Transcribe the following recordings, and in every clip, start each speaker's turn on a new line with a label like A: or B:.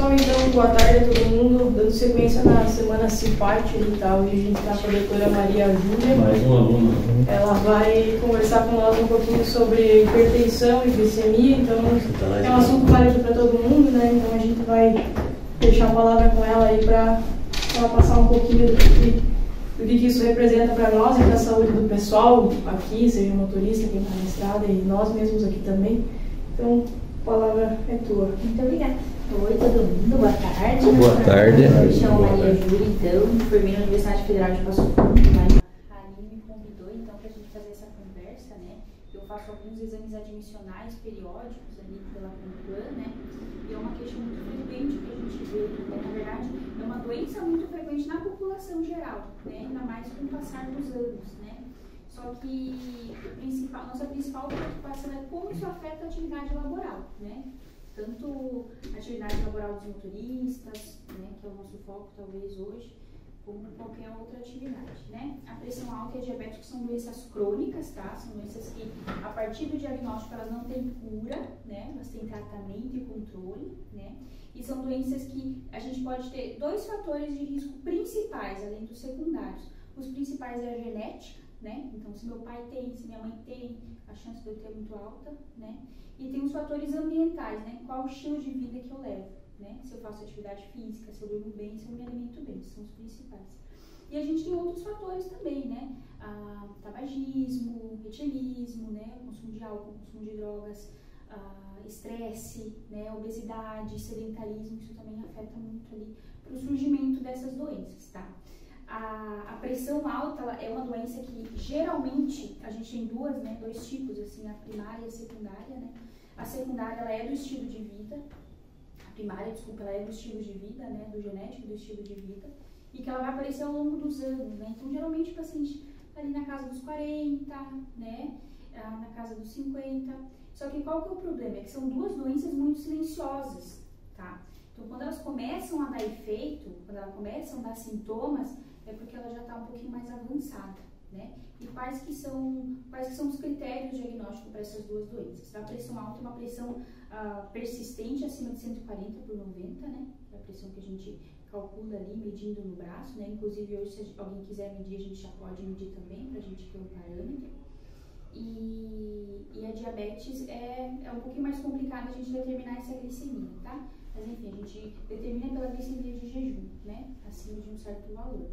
A: pessoal, então, boa tarde a todo mundo. Dando sequência na semana CIPAT, tá? Hoje a gente está com a doutora Maria Júlia.
B: Mais uma aluna.
A: Ela vai conversar com nós um pouquinho sobre hipertensão e glicemia, então é um assunto válido para todo mundo, né? Então a gente vai deixar a palavra com ela aí para ela passar um pouquinho do que isso representa para nós e para a saúde do pessoal aqui, seja motorista, quem está na estrada e nós mesmos aqui também. Então, a palavra é tua.
C: Muito obrigada. Oi, todo mundo. Boa tarde.
B: Boa tarde.
C: Eu me chamo Maria Júlia, então, formei na Universidade Federal de Passo Fundo. A Aline me convidou, então, para a gente fazer essa conversa, né? Eu faço alguns exames admissionais periódicos ali pela Conplan, né? E é uma questão muito frequente que a gente vê, né? Na verdade, é uma doença muito frequente na população geral, né? Ainda mais com o passar dos anos, né? Só que nossa principal preocupação é como isso afeta a atividade laboral, né? Tanto a atividade laboral dos motoristas, né, que é o nosso foco talvez hoje, como qualquer outra atividade, né? A pressão alta e a diabetes são doenças crônicas, tá? São doenças que, a partir do diagnóstico, elas não têm cura, né? Elas têm tratamento e controle, né? E são doenças que a gente pode ter dois fatores de risco principais, além dos secundários. Os principais é a genética, né? Então, se meu pai tem, se minha mãe tem, a chance de eu ter é muito alta, né? E tem os fatores ambientais, né? Qual o estilo de vida que eu levo, né? Se eu faço atividade física, se eu durmo bem, se eu me alimento bem, são os principais. E a gente tem outros fatores também, né? Tabagismo, etilismo, né? Consumo de álcool, consumo de drogas, estresse, né? Obesidade, sedentarismo, isso também afeta muito ali para o surgimento dessas doenças, tá? A pressão alta ela é uma doença que geralmente a gente tem dois tipos, assim, a primária e a secundária, né? A secundária ela é do estilo de vida, a primária, desculpa, ela é do estilo de vida, né? Do genético do estilo de vida, e que ela vai aparecer ao longo dos anos, né? Então, geralmente o paciente ali na casa dos 40, né? Na casa dos 50. Só que qual que é o problema? É que são duas doenças muito silenciosas, tá? Então, quando elas começam a dar efeito, quando elas começam a dar sintomas, é porque ela já está um pouquinho mais avançada, né? E quais que são os critérios diagnósticos para essas duas doenças? A pressão alta é uma pressão persistente acima de 140 por 90, né? É a pressão que a gente calcula ali, medindo no braço, né? Inclusive, hoje, se alguém quiser medir, a gente já pode medir também, para a gente ter um parâmetro. E a diabetes é um pouquinho mais complicado a gente determinar essa glicemia, tá? Mas enfim, a gente determina pela glicemia de jejum, né? Acima de um certo valor.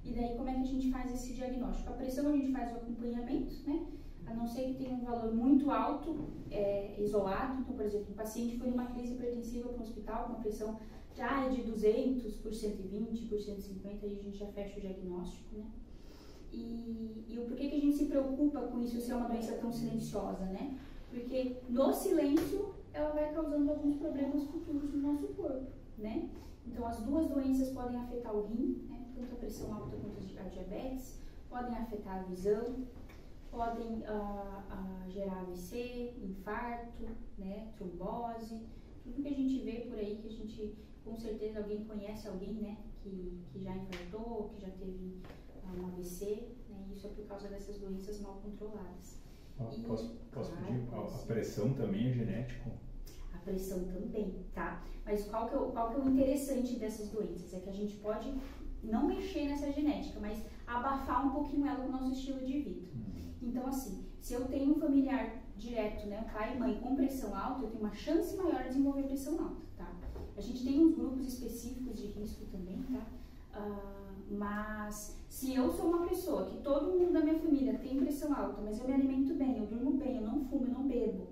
C: E daí, como é que a gente faz esse diagnóstico? A pressão a gente faz o acompanhamento, né? A não ser que tenha um valor muito alto, isolado. Então, por exemplo, um paciente foi numa crise hipertensiva para o hospital com uma pressão já de 200 por 120, por 150, aí a gente já fecha o diagnóstico, né? E o porquê que a gente se preocupa com isso ser uma doença tão silenciosa, né? Porque no silêncio ela vai causando alguns problemas futuros no nosso corpo, né? Então, as duas doenças podem afetar o rim, né? Tanto a pressão alta quanto a diabetes, podem afetar a visão, podem gerar AVC, infarto, né? Trombose, tudo que a gente vê por aí, que a gente, com certeza, alguém conhece alguém, né? Que já infartou, que já teve um AVC, né? Isso é por causa dessas doenças mal controladas.
D: Posso pedir? A pressão também é genético?
C: A pressão também, tá? Mas qual que é o interessante dessas doenças? É que a gente pode não mexer nessa genética, mas abafar um pouquinho ela com o nosso estilo de vida. Então, assim, se eu tenho um familiar direto, né, pai e mãe com pressão alta, eu tenho uma chance maior de desenvolver pressão alta, tá? A gente tem uns grupos específicos de risco também, tá? Mas se eu sou uma pessoa que todo mundo da minha família tem pressão alta, mas eu me alimento bem, eu durmo bem, eu não fumo, eu não bebo,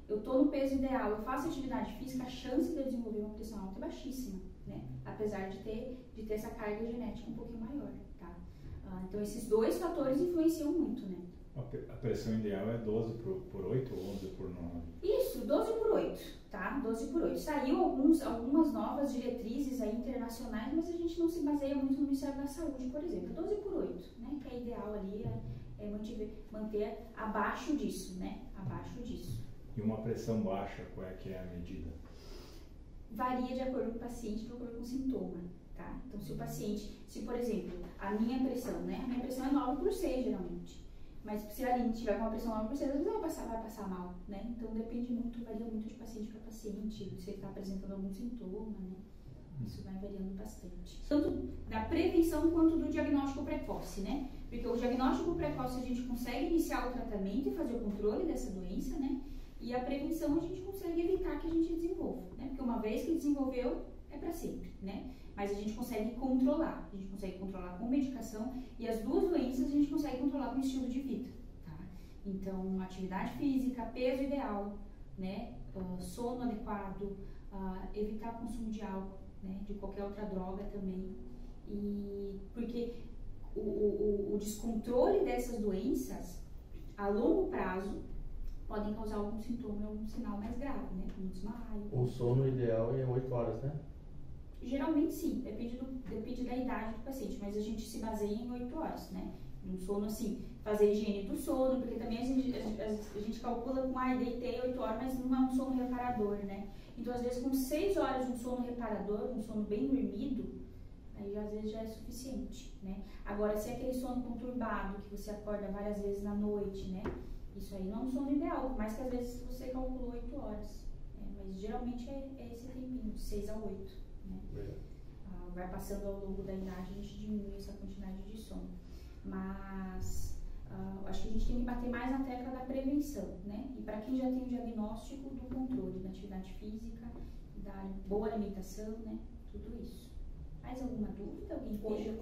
C: eu tô no peso ideal, eu faço atividade física, a chance de eu desenvolver uma pressão alta é baixíssima, né? Apesar de ter essa carga genética um pouquinho maior, tá? Então esses dois fatores influenciam muito, né?
D: A pressão ideal é 12 por 8 ou 11 por 9?
C: Isso, 12 por 8, tá? 12 por 8. Saiu algumas novas diretrizes aí internacionais, mas a gente não se baseia muito no Ministério da Saúde, por exemplo. 12 por 8, né? Que é ideal ali manter abaixo disso, né? Abaixo disso.
D: E uma pressão baixa, qual é que é a medida?
C: Varia de acordo com o paciente, de acordo com o sintoma, tá? Então, se por exemplo, a minha pressão, né? A minha pressão é 9 por 6, geralmente. Mas se a Aline tiver com uma pressão alta, às vezes ela vai passar mal, né? Então depende muito, varia muito de paciente para paciente, se ele está apresentando algum sintoma, né? Isso vai variando bastante. Tanto da prevenção quanto do diagnóstico precoce, né? Porque o diagnóstico precoce a gente consegue iniciar o tratamento e fazer o controle dessa doença, né? E a prevenção a gente consegue evitar que a gente desenvolva, né? Porque uma vez que desenvolveu, é para sempre, né? Mas a gente consegue controlar com medicação e as duas doenças a gente consegue controlar com estilo de vida, tá? Então, atividade física, peso ideal, né? Sono adequado, evitar consumo de álcool, né? De qualquer outra droga também. E porque o descontrole dessas doenças a longo prazo podem causar algum sintoma, algum sinal mais grave, né? Como desmaio.
B: O sono ideal é 8 horas, né?
C: Geralmente sim, depende da idade do paciente, mas a gente se baseia em 8 horas, né? Um sono assim, fazer a higiene do sono, porque também a gente calcula com deitei 8 horas, mas não é um sono reparador, né? Então, às vezes, com 6 horas de um sono reparador, um sono bem dormido, aí às vezes já é suficiente, né? Agora, se é aquele sono conturbado, que você acorda várias vezes na noite, né? Isso aí não é um sono ideal, por mais que às vezes você calculou 8 horas, né? Mas geralmente é esse tempinho, de 6 a 8. Né? Vai passando ao longo da idade, a gente diminui essa quantidade de sono. Mas acho que a gente tem que bater mais na tecla da prevenção, né? E para quem já tem o diagnóstico, do controle da atividade física, da boa alimentação, né? Tudo isso. Mais alguma dúvida? Alguém
E: Hoje,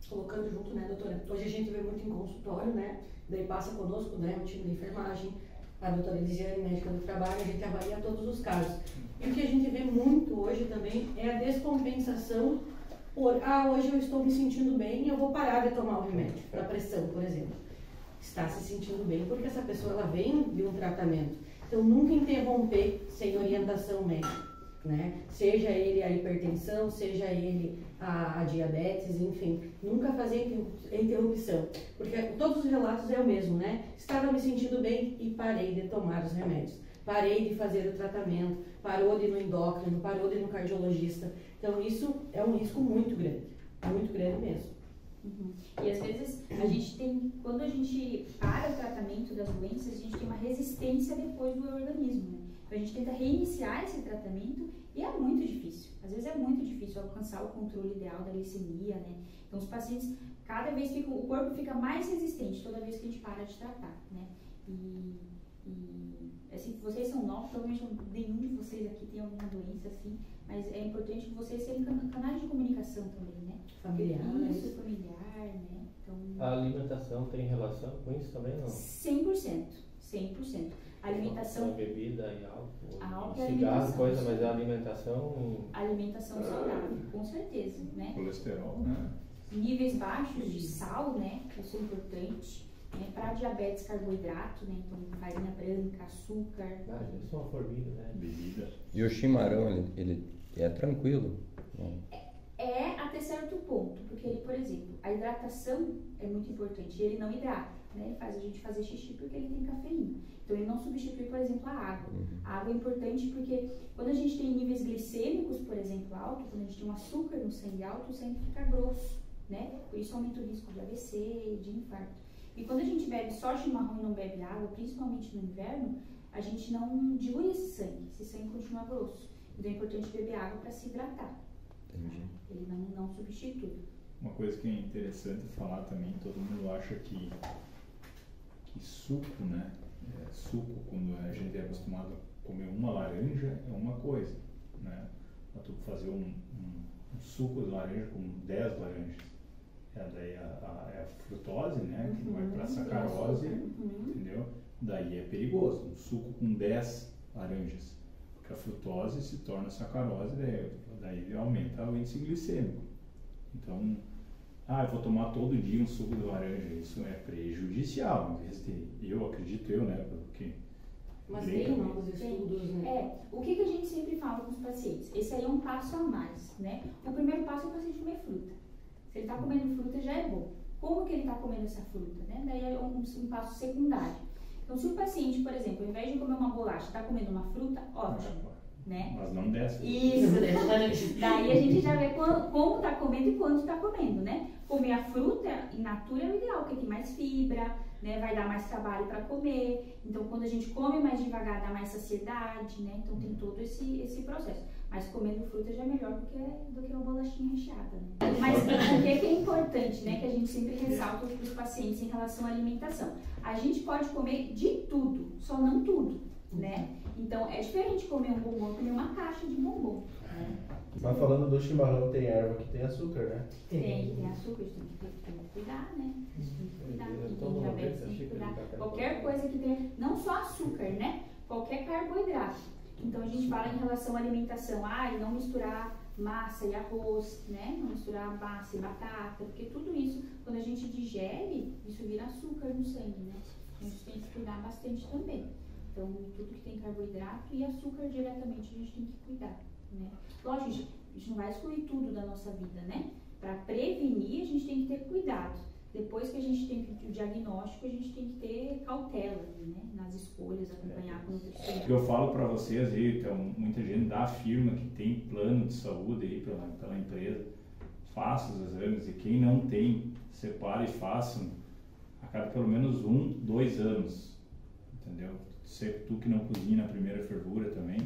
E: colocando junto, né, doutora? Hoje a gente vê muito em consultório, né? Daí passa conosco, né, o time de enfermagem, a doutora Elisiane, médica do trabalho, a gente avalia todos os casos. E o que a gente vê muito hoje também é a descompensação por, hoje eu estou me sentindo bem e eu vou parar de tomar o remédio para pressão, por exemplo. Está se sentindo bem porque essa pessoa ela vem de um tratamento. Então, nunca interromper sem orientação médica, né? Seja ele a hipertensão, seja ele a diabetes, enfim, nunca fazer interrupção, porque todos os relatos é o mesmo, né? Estava me sentindo bem e parei de tomar os remédios, parei de fazer o tratamento, parou de ir no endócrino, parou de ir no cardiologista. Então, isso é um risco muito grande mesmo.
C: Uhum. E às vezes a gente tem, quando a gente para o tratamento das doenças, a gente tem uma resistência depois do organismo, né? Então a gente tenta reiniciar esse tratamento e é muito difícil. Às vezes é muito difícil alcançar o controle ideal da glicemia, né? Então os pacientes, cada vez que o corpo fica mais resistente toda vez que a gente para de tratar, né? E assim, vocês são novos, provavelmente nenhum de vocês aqui tem alguma doença assim, mas é importante que vocês sejam canais de comunicação também, né?
E: Familiares.
C: Isso, familiar, né? Então,
B: a alimentação tem relação com isso também, não?
C: 100%. 100%. A alimentação...
B: A bebida e álcool,
C: álcool
B: cigarro, coisa, mas a alimentação...
C: Alimentação saudável, com certeza, né?
D: Colesterol, né?
C: Níveis baixos de sal, né? Isso é importante. Para diabetes, carboidrato, né? Então, farinha branca, açúcar.
B: Isso é uma formiga, né?
D: Bebida.
F: E o chimarrão, ele é tranquilo?
C: É até certo ponto, porque ele, por exemplo, a hidratação é muito importante. Ele não hidrata, né? Ele faz a gente fazer xixi porque ele tem cafeína. Então, ele não substitui, por exemplo, a água. A água é importante porque quando a gente tem níveis glicêmicos, por exemplo, altos, quando a gente tem um açúcar no sangue alto, o sangue fica grosso, né? Por isso aumenta o risco de AVC, de infarto. E quando a gente bebe só chimarrão e não bebe água, principalmente no inverno, a gente não dilui esse sangue continua grosso. Então é importante beber água para se hidratar.
F: Entendi.
C: Ele não substitui.
D: Uma coisa que é interessante falar também, todo mundo acha que suco, né? Suco, quando a gente é acostumado a comer uma laranja, é uma coisa, né? Mas tu fazer um suco de laranja com 10 laranjas, daí a frutose, né? Que vai para a sacarose, entendeu? Daí é perigoso. Um suco com 10 laranjas, porque a frutose se torna sacarose, daí aumenta o índice glicêmico. Então, eu vou tomar todo dia um suco de laranja, isso é prejudicial, em vez de, eu acredito, né? Porque
E: mas tem novos estudos, né?
C: O que a gente sempre fala com os pacientes? Esse aí é um passo a mais, né? O primeiro passo é o paciente comer fruta. Se ele está comendo fruta, já é bom. Como que ele está comendo essa fruta, né? Daí é um passo secundário. Então, se o paciente, por exemplo, ao invés de comer uma bolacha, está comendo uma fruta, ótimo. né?
D: Mas não desce.
C: Isso. Daí a gente já vê como tá comendo e quanto tá comendo, né? Comer a fruta in natura é o ideal, porque tem mais fibra, né? Vai dar mais trabalho para comer. Então, quando a gente come mais devagar, dá mais saciedade, né? Então, tem todo esse processo. Mas comendo fruta já é melhor do que uma bolachinha recheada, né? Mas o que é importante, né? Que a gente sempre ressalta para os pacientes em relação à alimentação. A gente pode comer de tudo, só não tudo, né? Então, é diferente comer um bombom, comer uma caixa de bombom, né?
G: Mas falando do chimarrão, tem erva que tem açúcar, né?
C: Tem açúcar, a gente tem que cuidar, né? Tem que cuidar, quem tem diabetes tem que cuidar. Qualquer coisa que tenha, não só açúcar, né? Qualquer carboidrato. Então a gente fala em relação à alimentação, e não misturar massa e arroz, né? Não misturar massa e batata, porque tudo isso, quando a gente digere, isso vira açúcar no sangue, né? A gente tem que cuidar bastante também. Então, tudo que tem carboidrato e açúcar diretamente a gente tem que cuidar, né? Lógico, a gente não vai excluir tudo da nossa vida, né? Para prevenir, a gente tem que ter cuidado. Depois que a gente tem o diagnóstico, a gente tem que ter cautela, né? Nas escolhas, acompanhar com o nutricionista.
D: Eu falo para vocês aí, então, muita gente da firma que tem plano de saúde aí pela empresa, faça os exames, e quem não tem, separe e façam a cada pelo menos 2 anos, entendeu? Tu que não cozinha na primeira fervura também.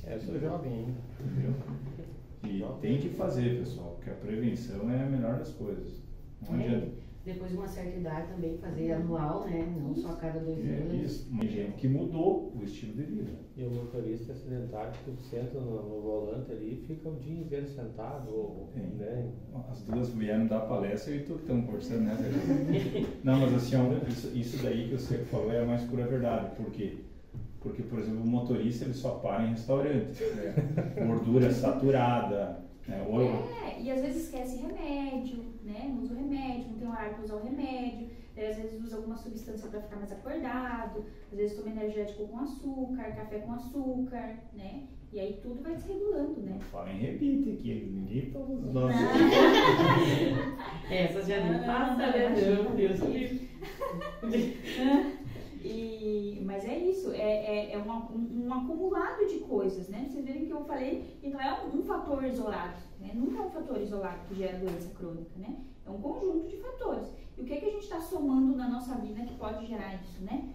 B: Eu sou jovem ainda.
D: Entendeu? E tem que fazer, pessoal, porque a prevenção é a melhor das coisas. Não adianta.
E: Depois de uma certa idade também fazer anual, né? Não só a cada 2 anos.
D: Isso. Tem gente que mudou o estilo de vida.
B: E o motorista é sedentário que senta no volante ali e fica o dia inteiro sentado, né?
D: As duas vieram dar palestra e tu que estamos conversando, né? Não, mas assim, isso daí que você falou é a mais pura verdade. Por quê? Porque, por exemplo, o motorista ele só para em restaurante, né? Gordura saturada, né?
C: E às vezes esquece remédio, né? Não usa o remédio, não tem horário para usar o remédio, às vezes usa alguma substância para ficar mais acordado, às vezes toma energético com açúcar, café com açúcar, né? E aí tudo vai desregulando, né?
D: Fala em repite aqui, ninguém toma os
E: nomes. Essa já nem passa, né? Meu Deus.
C: Mas é isso, é um acumulado de coisas, né? Vocês verem que eu falei que não é um fator isolado, né? Nunca é um fator isolado que gera doença crônica, né? É um conjunto de fatores. E o que é que a gente está somando na nossa vida que pode gerar isso, né?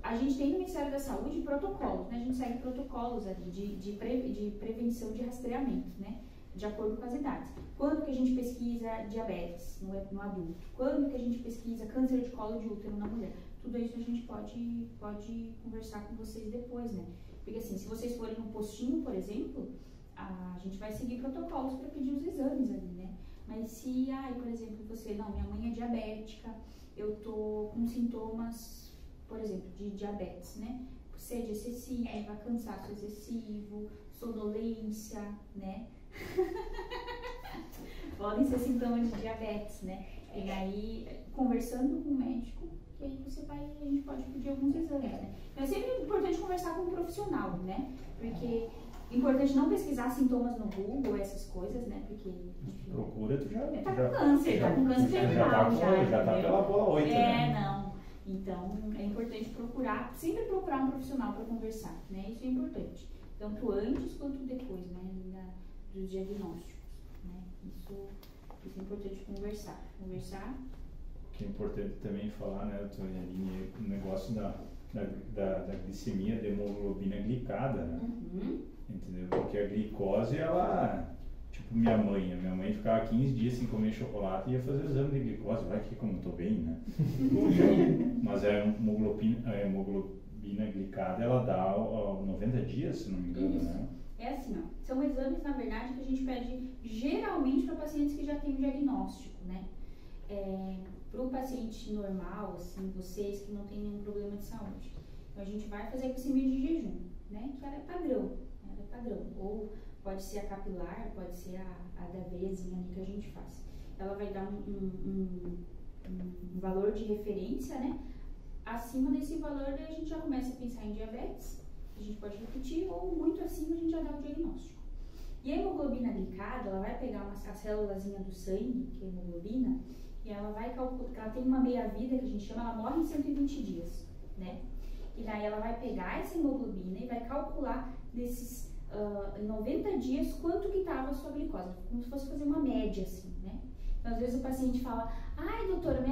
C: A gente tem no Ministério da Saúde protocolos, né? A gente segue protocolos ali de prevenção de rastreamento, né? De acordo com as idades. Quando que a gente pesquisa diabetes no adulto? Quando que a gente pesquisa câncer de colo de útero na mulher? Tudo isso a gente pode conversar com vocês depois, né? Porque assim, se vocês forem no postinho, por exemplo, a gente vai seguir protocolos para pedir os exames ali, né? Mas se, por exemplo, minha mãe é diabética, eu tô com sintomas, por exemplo, de diabetes, né? Sede excessiva, cansaço excessivo, sonolência, né? Podem ser sintomas de diabetes, né? E aí, conversando com o médico, que aí a gente pode pedir alguns exames, né? Então é sempre importante conversar com um profissional, né? Porque é importante não pesquisar sintomas no Google, essas coisas, né? Porque, enfim...
D: Procura, tu já...
C: Tá com câncer, tá com câncer terminal
D: já tá pela bola 8, né?
C: Não. Então, é importante sempre procurar um profissional para conversar, né? Isso é importante. Tanto antes quanto depois, né? Dos diagnósticos, né? Isso é importante conversar.
D: O que é importante também falar, né, doutora Aline, o negócio da glicemia, da hemoglobina glicada, né? Entendeu? Porque a glicose, ela... Tipo, minha mãe ficava 15 dias sem comer chocolate e ia fazer o exame de glicose. Vai que como eu tô bem, né? Mas a hemoglobina glicada, ela dá 90 dias, se não me engano, né?
C: É assim, ó, são exames, na verdade, que a gente pede geralmente para pacientes que já têm um diagnóstico, né? Para o paciente normal, assim, vocês que não têm nenhum problema de saúde. Então, a gente vai fazer a glicemia de jejum, né? Que ela é padrão, ou pode ser a capilar, pode ser a da vezinha ali que a gente faz. Ela vai dar um valor de referência, né? Acima desse valor, daí a gente já começa a pensar em diabetes, a gente pode repetir, ou muito acima a gente já dá o diagnóstico. E a hemoglobina glicada, ela vai pegar a célulazinha do sangue, que é a hemoglobina, e ela vai calcular, ela tem uma meia-vida que a gente chama, ela morre em 120 dias, né? E daí ela vai pegar essa hemoglobina e vai calcular em 90 dias quanto que estava a sua glicose, como se fosse fazer uma média, assim, né? Então, às vezes o paciente fala, ai, doutora,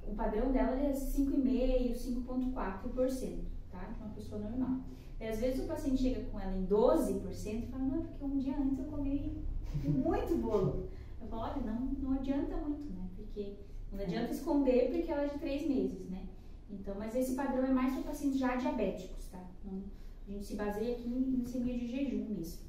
C: o padrão dela é 5,5%, 5,4%, tá? Que é uma pessoa normal. E às vezes o paciente chega com ela em 12% e fala, não, porque um dia antes eu comi muito bolo. Eu falo, olha, não adianta muito, né? Porque não adianta esconder porque ela é de 3 meses, né? Então, mas esse padrão é mais para pacientes já diabéticos, tá? Então, a gente se baseia aqui em glicemia de jejum mesmo.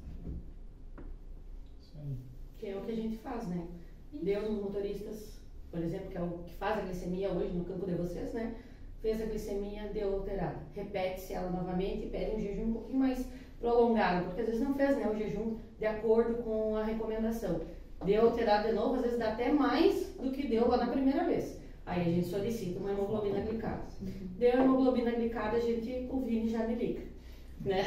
D: Isso aí.
E: Que é o que a gente faz, né? Deu nos motoristas, por exemplo, que é o que faz a glicemia hoje no campo de vocês, né? Fez a glicemia, deu alterada. Repete-se ela novamente e pede um jejum um pouquinho mais prolongado, porque às vezes não fez, né, o jejum de acordo com a recomendação. Deu alterado de novo, às vezes dá até mais do que deu lá na primeira vez. Aí a gente solicita uma hemoglobina glicada. Deu a hemoglobina glicada, o Vini já me liga, né?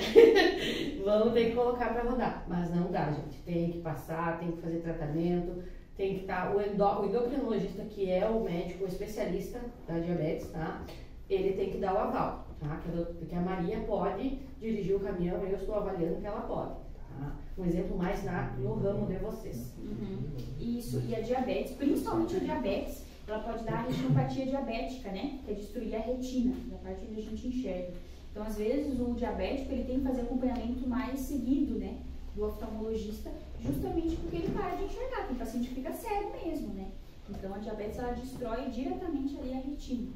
E: Vamos ter que colocar para rodar. Mas não dá, gente. Tem que passar, tem que fazer tratamento, tem que estar... O endocrinologista, que é o médico especialista da diabetes, tá? Ele tem que dar o aval, tá? Porque a Maria pode dirigir o caminhão, eu estou avaliando que ela pode. Tá? Um exemplo mais no ramo de vocês.
C: Isso, e a diabetes, principalmente a diabetes, ela pode dar a retinopatia diabética, né? Que é destruir a retina, da parte onde a gente enxerga. Então, às vezes, o diabético ele tem que fazer acompanhamento mais seguido, né? Do oftalmologista, justamente porque ele para de enxergar, porque o paciente fica cego mesmo, né? Então, a diabetes, ela destrói diretamente ali a retina.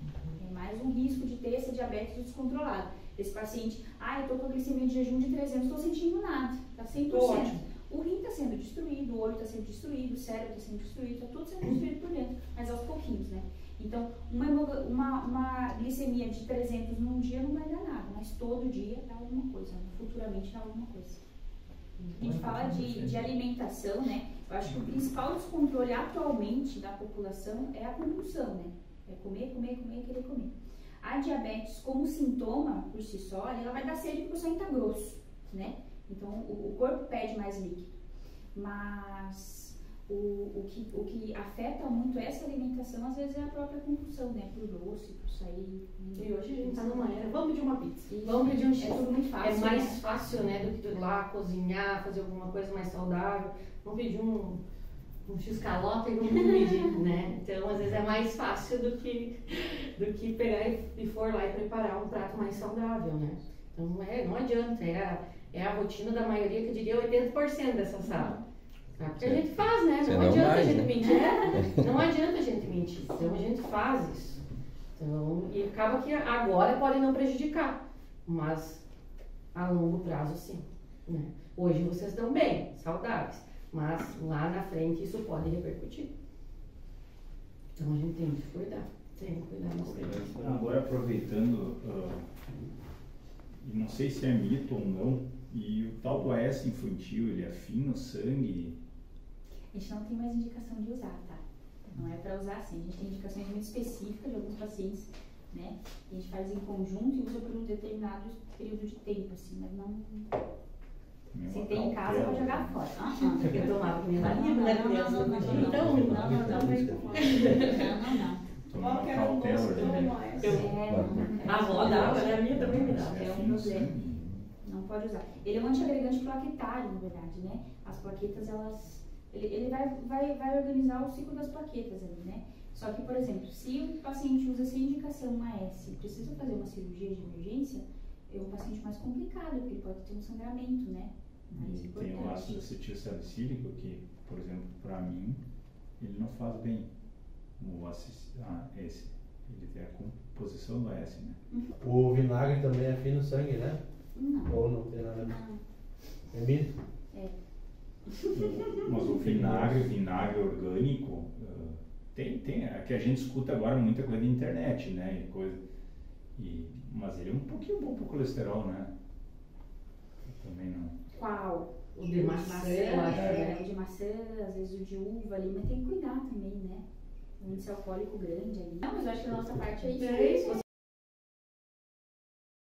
C: É mais um risco de ter essa diabetes descontrolada. Esse paciente, eu tô com a glicemia de jejum de 300, não tô sentindo nada, tá 100%.
E: Ótimo.
C: O rim está sendo destruído, o olho está sendo destruído, o cérebro está sendo destruído, está tudo sendo destruído por dentro, mas aos pouquinhos, né? Então, uma glicemia de 300 num dia não vai dar nada, mas todo dia dá alguma coisa, né? Futuramente dá alguma coisa. A gente fala de alimentação, né? Eu acho que o principal descontrole atualmente da população é a compulsão, né? É comer, comer, comer e querer comer. A diabetes, como sintoma por si só, ela vai dar sede porque o sangue está grosso, né? Então, o corpo pede mais líquido. Mas o que afeta muito essa alimentação, às vezes, é a própria compulsão, né? Por doce, por sair.
E: E hoje a gente está numa era, vamos pedir uma pizza, vamos pedir um X.
C: É tudo muito fácil.
E: É mais fácil, né, do que tu ir lá cozinhar, fazer alguma coisa mais saudável. Vamos pedir um X-calota e vamos pedir, né? Então, às vezes é mais fácil do que pegar e for lá e preparar um prato mais saudável, né? Então, não adianta, é a rotina da maioria, que eu diria 80% dessa sala. Tá? Porque a gente faz, né? Não adianta a gente mentir. Não adianta a gente mentir. Então, a gente faz isso. Então, e acaba que agora pode não prejudicar, mas a longo prazo, sim. Né? Hoje vocês estão bem, saudáveis. Mas lá na frente isso pode repercutir. Então a gente tem que cuidar. Tem que cuidar bastante.
D: Agora aproveitando, não sei se é mito ou não, e o tal do AS infantil, ele afina o sangue?
C: A gente não tem mais indicação de usar, tá? Não é para usar assim. A gente tem indicações muito específicas de alguns pacientes, né? A gente faz em conjunto e usa por um determinado período de tempo, assim, mas não... Se tem em casa, pode jogar fora.
E: Eu tomava minha marido, né?
A: Qual que era o doce do
E: A avó dava, né? A minha também me dava.
C: É um problema. Não pode usar. Ele é um antiagregante plaquetário, na verdade, né? As plaquetas, elas... Ele vai organizar o ciclo das plaquetas ali, né? Só que, por exemplo, se o paciente usa sem indicação uma S e precisa fazer uma cirurgia de emergência, é um paciente mais complicado, porque ele pode ter um sangramento, né?
D: E tem o ácido acetil salicílico que, por exemplo, para mim, ele não faz bem. Esse. Ele tem a composição do S, né?
G: O vinagre também afina o sangue, né?
C: Não.
G: Ou não tem nada a ver?
C: Não.
G: É mito?
C: É.
D: Mas o vinagre orgânico, tem, é que a gente escuta agora muita coisa na internet, né? Mas ele é um pouquinho bom pro colesterol, né? Eu também não.
C: Qual?
E: O de maçã, eu acho, né?
C: O de maçã, às vezes o de uva ali, mas tem que cuidar também, né? O índice alcoólico grande ali. Não, mas eu acho que a nossa parte é isso.
E: É isso.